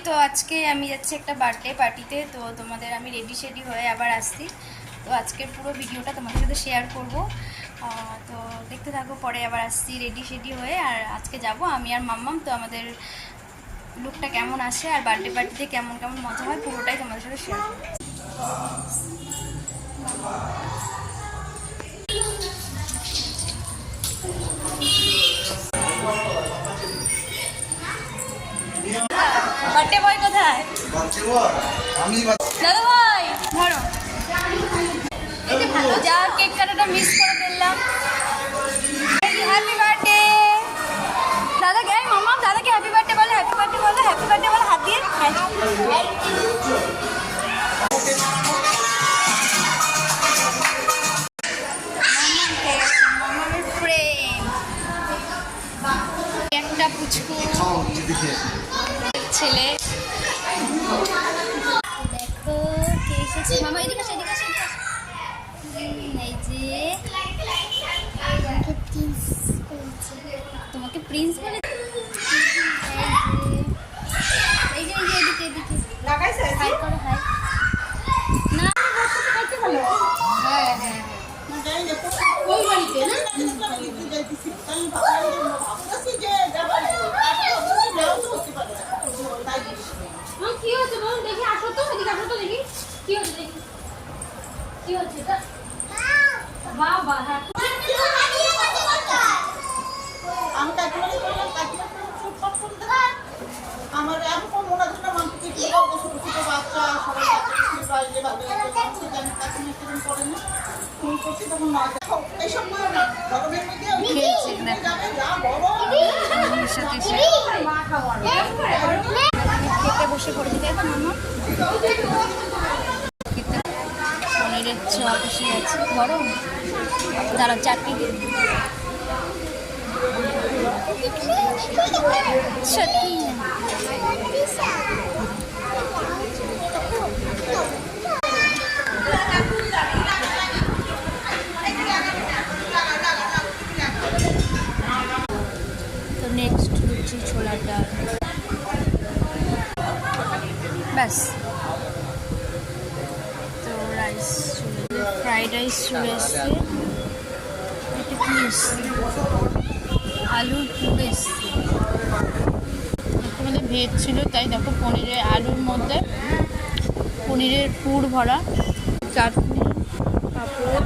তো আজকে আমি যাচ্ছি একটা বার্থডে পার্টিতে, তো তোমাদের আমি রেডি শেডি হয়ে আবার আসছি। তো আজকের পুরো ভিডিওটা তোমাদের সাথে শেয়ার করব, তো দেখতে থাকো। পরে আবার আসছি রেডি শেডি হয়ে, আর আজকে যাব আমি আর মাম্মাম। তো আমাদের লুকটা কেমন আসে আর বার্থডে পার্টিতে কেমন কেমন মজা হয় পুরোটাই তোমাদের সাথে শেয়ার করবো। বার্থডে বয় কোথায়? দাদা ভাই ধরো, যা কেক কাটাটা মিস করে ফেললাম। হ্যাপি বার্থডে দাদা, কে মামা দাদাকে হ্যাপি বার্থডে বলো, হ্যাপি বার্থডে বলো, হ্যাপি বার্থডে বলো হাত দিয়ে। মামামের ফ্রেন্ড একটা পুচকু ছেলে, দেখো কে এসেছে। মামা এদিকে আসো, এদিকে আসো, এদিকে আসো। এই যে তোমাকে প্রিন্স বলে, এই যে এদিকে এদিকে হাই করো, হাই। না হ্যাঁ হ্যাঁ ওই বাড়িতে না কি হচ্ছে বল দেখি, আসো তো এদিকে, আসো তো দেখি কি হচ্ছে, দেখি কি হচ্ছে এটা। বাবা হ্যাঁ আমি কাকিমাকে বললাম, কাকিমা চুপ পাট করে দেখা আমার এরকম মনে হচ্ছে না মানতে কি বলবো, ছোট ছোট বাচ্চা সবাই বাইরে ভাবে মানতে জানি কাকিমা কিরকম করে না ফোন করছি তখন না দেখো এইসব করে না গরমের মধ্যে যাবে যা বড় সাথে মা খাওয়ার খেতে বসে পড়েছি, তাই তো মামা? পনিরের চপ এসে গেছে গরম, দাঁড়াও চাটনি দিই। চাটনি তো নেক্সট লুচি ছোলার ডাল, ব্যাস। তো রাইস ফ্রাইড রাইস চলে এসছে, এটা কি এসছে, আলুর পুর এসছে। আমাদের ভেজ ছিল তাই দেখো পনিরের আলুর মধ্যে পনিরের পুর ভরা, চাটনি, পাঁপড়।